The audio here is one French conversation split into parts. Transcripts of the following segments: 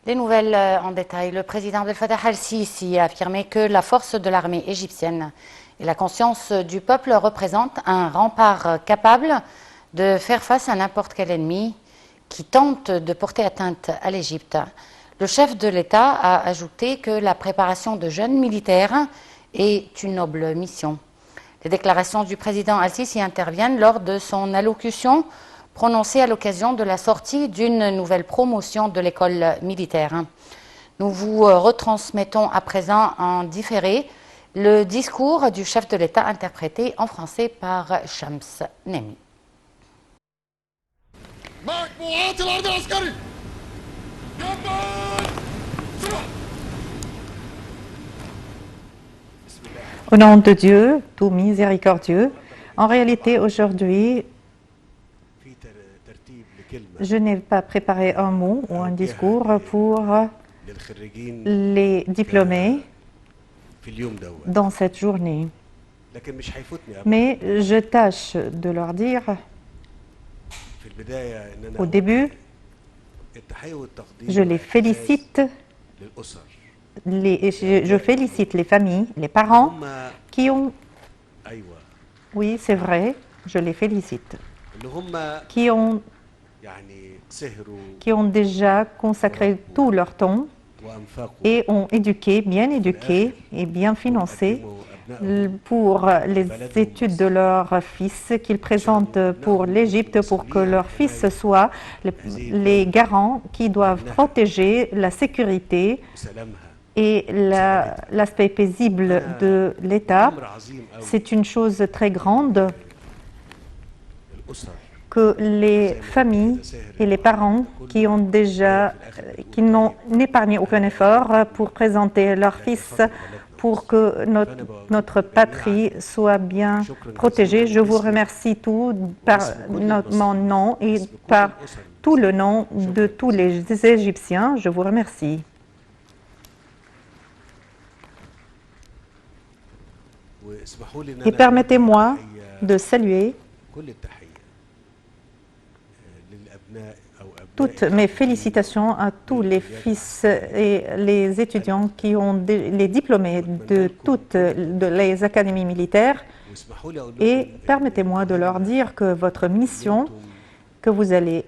Des nouvelles en détail. Le président Abdel Fattah al-Sisi a affirmé que la force de l'armée égyptienne et la conscience du peuple représentent un rempart capable de faire face à n'importe quel ennemi qui tente de porter atteinte à l'Égypte. Le chef de l'État a ajouté que la préparation de jeunes militaires est une noble mission. Les déclarations du président al-Sisi interviennent lors de son allocution prononcée à l'occasion de la sortie d'une nouvelle promotion de l'école militaire. Nous vous retransmettons à présent en différé le discours du chef de l'État interprété en français par Shams Nemi. Au nom de Dieu, tout miséricordieux, en réalité aujourd'hui, je n'ai pas préparé un mot ou un discours pour les diplômés dans cette journée. Mais je tâche de leur dire au début, je les félicite, je félicite les familles, les parents qui ont, oui c'est vrai, je les félicite, qui ont déjà consacré tout leur temps et ont éduqué, et bien financé pour les études de leurs fils qu'ils présentent pour l'Égypte, pour que leurs fils soient les garants qui doivent protéger la sécurité et l'aspect paisible de l'État. C'est une chose très grande que les familles et les parents qui n'ont épargné aucun effort pour présenter leurs fils pour que notre patrie soit bien protégée. Je vous remercie tous par mon nom et par tout le nom de tous les Égyptiens. Je vous remercie. Et permettez-moi de saluer toutes mes félicitations à tous les fils et les étudiants qui ont les diplômés de toutes les académies militaires. Et permettez-moi de leur dire que votre mission, que vous avez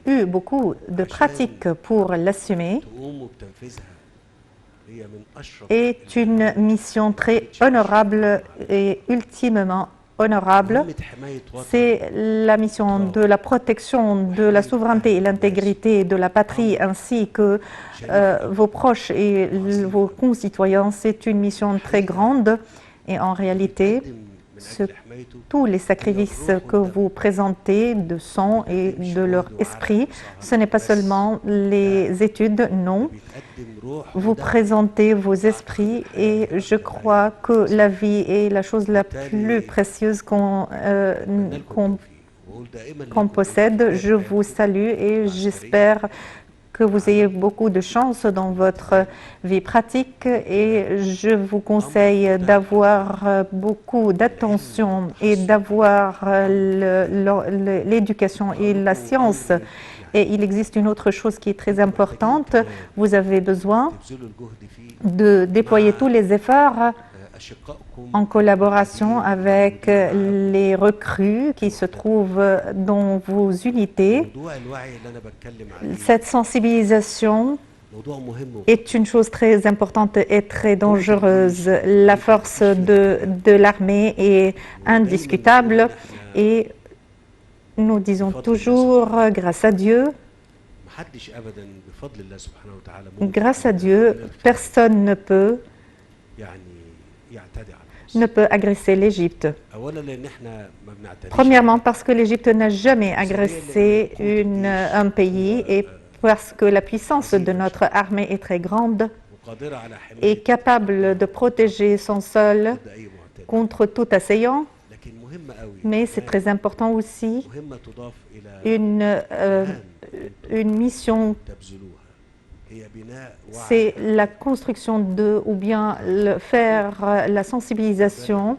eu beaucoup de pratique pour l'assumer, est une mission très honorable et ultimement honorable. C'est la mission de la protection de la souveraineté et l'intégrité de la patrie ainsi que vos proches et vos concitoyens. C'est une mission très grande et en réalité, tous les sacrifices que vous présentez de sang et de leur esprit, ce n'est pas seulement les études, non. Vous présentez vos esprits et je crois que la vie est la chose la plus précieuse qu'on possède. Je vous salue et j'espère que vous ayez beaucoup de chance dans votre vie pratique et je vous conseille d'avoir beaucoup d'attention et d'avoir l'éducation et la science. Et il existe une autre chose qui est très importante. Vous avez besoin de déployer tous les efforts en collaboration avec les recrues qui se trouvent dans vos unités. Cette sensibilisation est une chose très importante et très dangereuse. La force de l'armée est indiscutable et nous disons toujours grâce à Dieu. Grâce à Dieu, personne ne peut agresser l'Égypte. Premièrement, parce que l'Égypte n'a jamais agressé un pays et parce que la puissance de notre armée est très grande et capable de protéger son sol contre tout assaillant. Mais c'est très important aussi, une mission, c'est la construction ou bien faire la sensibilisation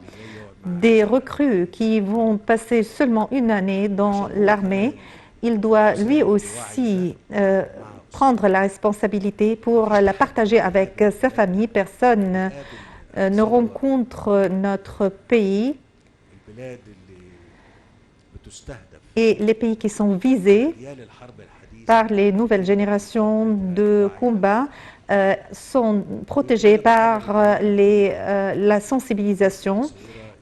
des recrues qui vont passer seulement une année dans l'armée il doit lui aussi prendre la responsabilité pour la partager avec sa famille. Personne ne rencontre notre pays et les pays qui sont visés par les nouvelles générations de combat sont protégés par la sensibilisation.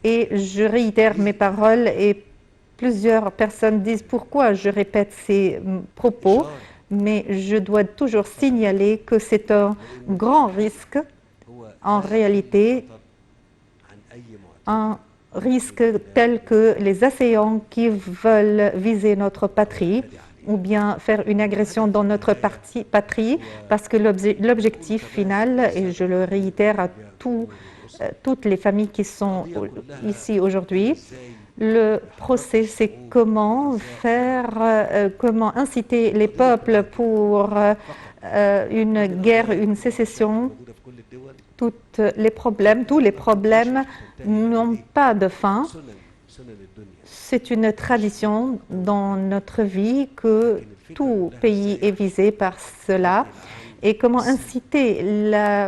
Et je réitère mes paroles et plusieurs personnes disent pourquoi je répète ces propos, mais je dois toujours signaler que c'est un grand risque, en réalité, un risque tel que les assaillants qui veulent viser notre patrie ou bien faire une agression dans notre patrie, parce que l'objectif final, et je le réitère à toutes les familles qui sont ici aujourd'hui, le procès, c'est comment comment inciter les peuples pour une guerre, une sécession. Tous les problèmes n'ont pas de fin. C'est une tradition dans notre vie que tout pays est visé par cela. Et comment inciter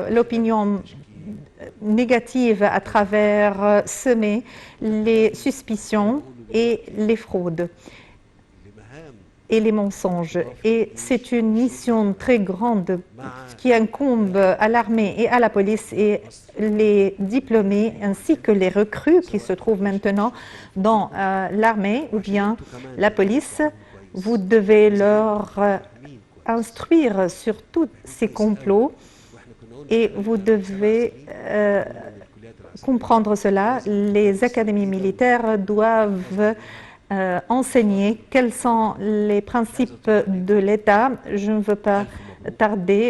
l'opinion négative à travers semer les suspicions et les fraudes et les mensonges. Et c'est une mission très grande qui incombe à l'armée et à la police et les diplômés ainsi que les recrues qui se trouvent maintenant dans l'armée ou bien la police. Vous devez leur instruire sur tous ces complots et vous devez comprendre cela. Les académies militaires doivent enseigner quels sont les principes de l'État. Je ne veux pas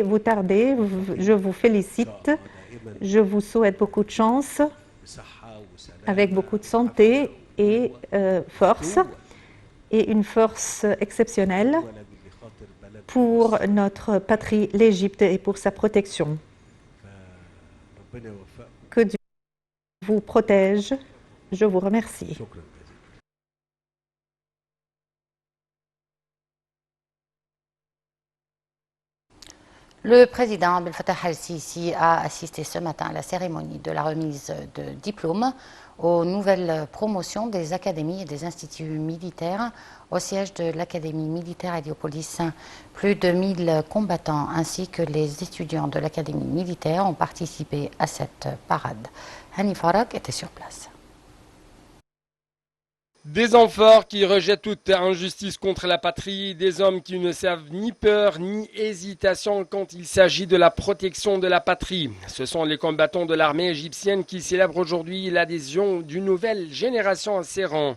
vous tarder. Je vous félicite. Je vous souhaite beaucoup de chance, avec beaucoup de santé et force, et une force exceptionnelle pour notre patrie, l'Égypte, et pour sa protection. Que Dieu vous protège. Je vous remercie. Le président Abdel Fattah al-Sisi a assisté ce matin à la cérémonie de la remise de diplômes aux nouvelles promotions des académies et des instituts militaires au siège de l'Académie militaire Héliopolis. Plus de 1000 combattants ainsi que les étudiants de l'Académie militaire ont participé à cette parade. Hani Farak était sur place. Des hommes forts qui rejettent toute injustice contre la patrie, des hommes qui ne savent ni peur ni hésitation quand il s'agit de la protection de la patrie. Ce sont les combattants de l'armée égyptienne qui célèbrent aujourd'hui l'adhésion d'une nouvelle génération à ses rangs.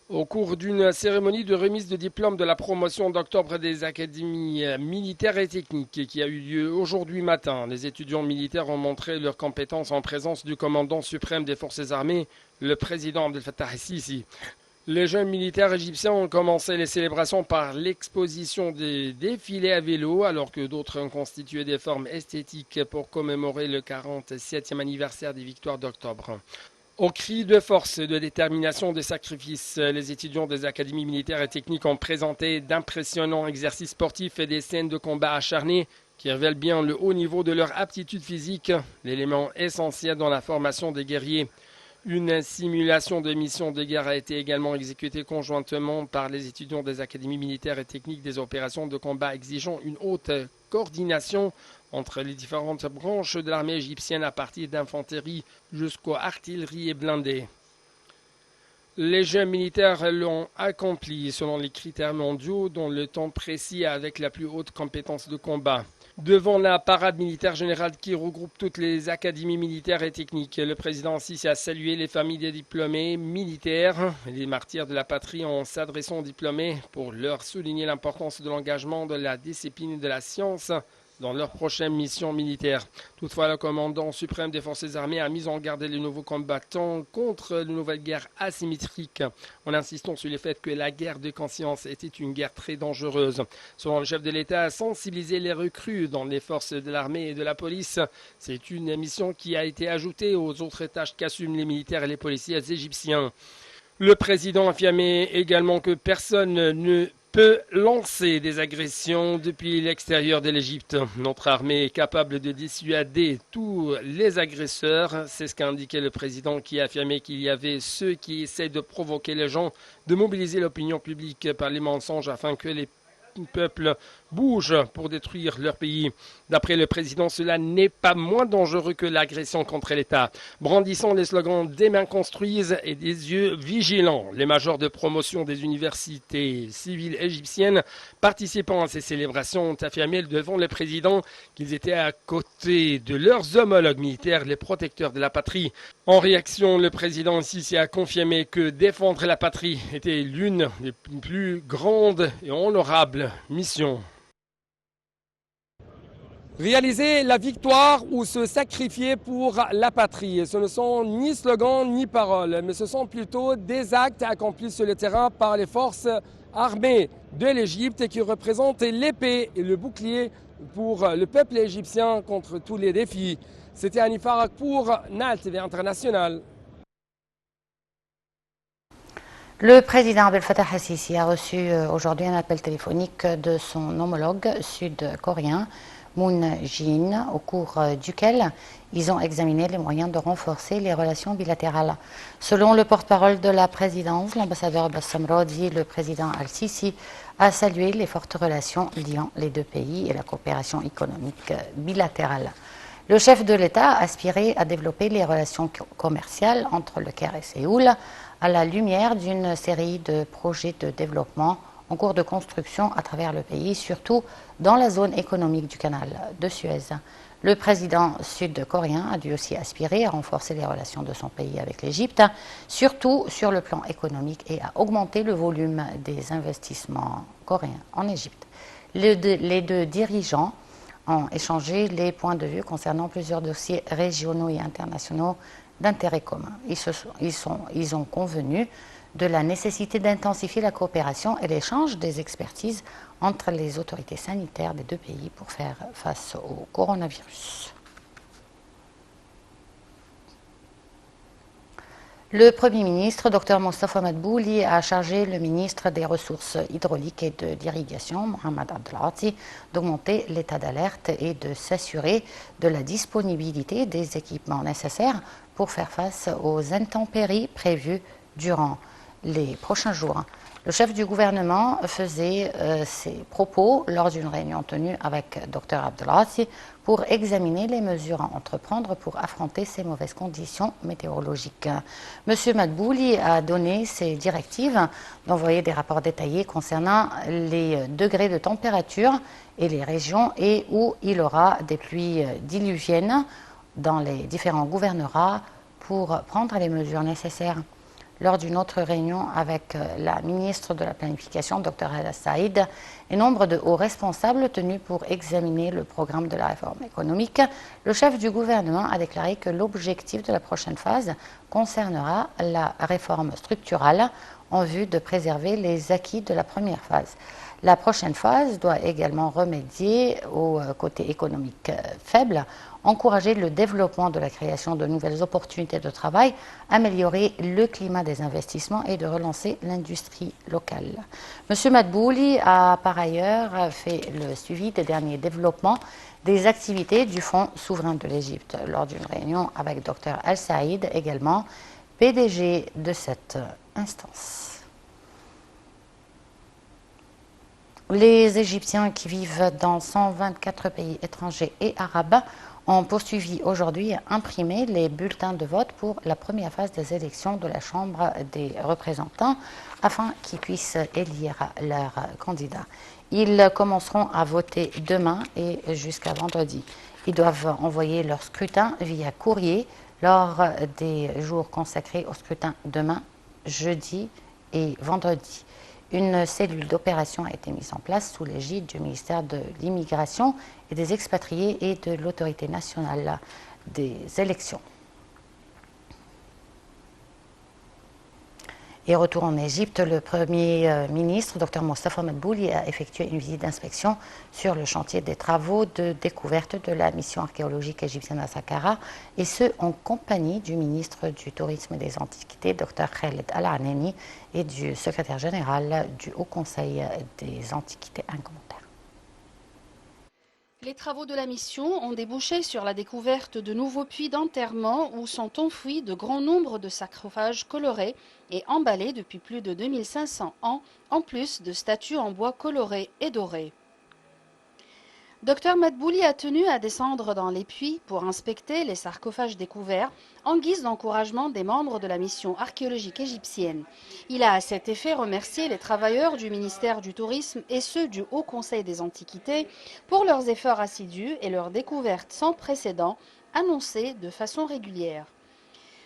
Au cours d'une cérémonie de remise de diplôme de la promotion d'octobre des académies militaires et techniques qui a eu lieu aujourd'hui matin, les étudiants militaires ont montré leurs compétences en présence du commandant suprême des forces armées, le président Abdel Fattah al-Sisi. Les jeunes militaires égyptiens ont commencé les célébrations par l'exposition des défilés à vélo, alors que d'autres ont constitué des formes esthétiques pour commémorer le 47e anniversaire des victoires d'octobre. Au cri de force, de détermination, de sacrifice, les étudiants des académies militaires et techniques ont présenté d'impressionnants exercices sportifs et des scènes de combat acharnés qui révèlent bien le haut niveau de leur aptitude physique, l'élément essentiel dans la formation des guerriers. Une simulation de mission de guerre a été également exécutée conjointement par les étudiants des académies militaires et techniques des opérations de combat exigeant une haute coordination entre les différentes branches de l'armée égyptienne à partir d'infanterie jusqu'aux artilleries et blindés. Les jeunes militaires l'ont accompli selon les critères mondiaux dans le temps précis avec la plus haute compétence de combat. Devant la parade militaire générale qui regroupe toutes les académies militaires et techniques, le président Sisi a salué les familles des diplômés militaires, les martyrs de la patrie, en s'adressant aux diplômés pour leur souligner l'importance de l'engagement, de la discipline et de la science dans leur prochaine mission militaire. Toutefois, le commandant suprême des forces armées a mis en garde les nouveaux combattants contre une nouvelle guerre asymétrique, en insistant sur le fait que la guerre de conscience était une guerre très dangereuse. Selon le chef de l'État, sensibiliser les recrues dans les forces de l'armée et de la police, c'est une mission qui a été ajoutée aux autres tâches qu'assument les militaires et les policiers égyptiens. Le président affirmait également que personne ne peut lancer des agressions depuis l'extérieur de l'Égypte. Notre armée est capable de dissuader tous les agresseurs. C'est ce qu'a indiqué le président qui a affirmé qu'il y avait ceux qui essaient de provoquer les gens, de mobiliser l'opinion publique par les mensonges afin que les peuples bougent pour détruire leur pays. D'après le président, cela n'est pas moins dangereux que l'agression contre l'État. Brandissant les slogans « Des mains construisent et des yeux vigilants », les majors de promotion des universités civiles égyptiennes participant à ces célébrations ont affirmé devant le président qu'ils étaient à côté de leurs homologues militaires, les protecteurs de la patrie. En réaction, le président Sisi a confirmé que défendre la patrie était l'une des plus grandes et honorables missions. Réaliser la victoire ou se sacrifier pour la patrie, ce ne sont ni slogans ni paroles, mais ce sont plutôt des actes accomplis sur le terrain par les forces armées de l'Égypte qui représentent l'épée et le bouclier pour le peuple égyptien contre tous les défis. C'était Annie Farak pour Nile TV International. Le président Abdel Fattah el-Sisi a reçu aujourd'hui un appel téléphonique de son homologue sud-coréen, Moon Jae-in, au cours duquel ils ont examiné les moyens de renforcer les relations bilatérales. Selon le porte-parole de la présidence, l'ambassadeur Bassam Rodi, le président al-Sisi a salué les fortes relations liant les deux pays et la coopération économique bilatérale. Le chef de l'État a aspiré à développer les relations commerciales entre le Caire et Séoul à la lumière d'une série de projets de développement en cours de construction à travers le pays, surtout dans la zone économique du canal de Suez. Le président sud-coréen a dû aussi aspirer à renforcer les relations de son pays avec l'Égypte, surtout sur le plan économique, et à augmenter le volume des investissements coréens en Égypte. Les deux dirigeants ont échangé les points de vue concernant plusieurs dossiers régionaux et internationaux d'intérêt commun. Ils ont convenu de la nécessité d'intensifier la coopération et l'échange des expertises entre les autorités sanitaires des deux pays pour faire face au coronavirus. Le Premier ministre, Dr Mostafa Madbouli, a chargé le ministre des Ressources hydrauliques et de l'Irrigation, Mohamed Abdelati, d'augmenter l'état d'alerte et de s'assurer de la disponibilité des équipements nécessaires pour faire face aux intempéries prévues durant les prochains jours. Le chef du gouvernement faisait ses propos lors d'une réunion tenue avec Dr Abdelati pour examiner les mesures à entreprendre pour affronter ces mauvaises conditions météorologiques. M. Madbouli a donné ses directives d'envoyer des rapports détaillés concernant les degrés de température et les régions et où il aura des pluies diluviennes dans les différents gouvernorats pour prendre les mesures nécessaires. Lors d'une autre réunion avec la ministre de la Planification, Dr Hala Saïd, et nombre de hauts responsables tenus pour examiner le programme de la réforme économique, le chef du gouvernement a déclaré que l'objectif de la prochaine phase concernera la réforme structurale en vue de préserver les acquis de la première phase. La prochaine phase doit également remédier au côté économique faible, encourager le développement de la création de nouvelles opportunités de travail, améliorer le climat des investissements et de relancer l'industrie locale. M. Madbouli a par ailleurs fait le suivi des derniers développements des activités du Fonds souverain de l'Égypte lors d'une réunion avec Dr Al Saïd, également PDG de cette instance. Les Égyptiens qui vivent dans 124 pays étrangers et arabes ont poursuivi aujourd'hui et imprimé les bulletins de vote pour la première phase des élections de la Chambre des représentants afin qu'ils puissent élire leurs candidats. Ils commenceront à voter demain et jusqu'à vendredi. Ils doivent envoyer leur scrutin via courrier lors des jours consacrés au scrutin demain, jeudi et vendredi. Une cellule d'opération a été mise en place sous l'égide du ministère de l'Immigration et des Expatriés et de l'Autorité nationale des élections. Et retour en Égypte, le Premier ministre, Dr Mostafa Madbouli, a effectué une visite d'inspection sur le chantier des travaux de découverte de la mission archéologique égyptienne à Saqqara, et ce, en compagnie du ministre du Tourisme et des Antiquités, Dr Khaled Al-Aneni, et du secrétaire général du Haut Conseil des Antiquités. Un commentaire. Les travaux de la mission ont débouché sur la découverte de nouveaux puits d'enterrement où sont enfouis de grands nombres de sarcophages colorés et emballés depuis plus de 2500 ans, en plus de statues en bois colorés et dorés. Dr Madbouli a tenu à descendre dans les puits pour inspecter les sarcophages découverts en guise d'encouragement des membres de la mission archéologique égyptienne. Il a à cet effet remercié les travailleurs du ministère du Tourisme et ceux du Haut Conseil des Antiquités pour leurs efforts assidus et leurs découvertes sans précédent annoncées de façon régulière.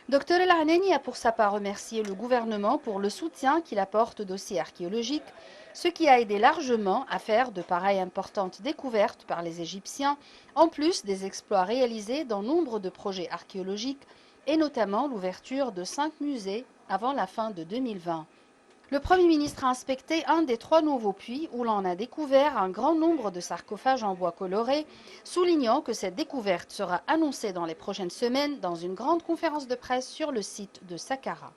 Dr El-Aneni a pour sa part remercié le gouvernement pour le soutien qu'il apporte aux dossiers archéologiques, ce qui a aidé largement à faire de pareilles importantes découvertes par les Égyptiens, en plus des exploits réalisés dans nombre de projets archéologiques et notamment l'ouverture de 5 musées avant la fin de 2020. Le Premier ministre a inspecté un des 3 nouveaux puits où l'on a découvert un grand nombre de sarcophages en bois coloré, soulignant que cette découverte sera annoncée dans les prochaines semaines dans une grande conférence de presse sur le site de Saqqara.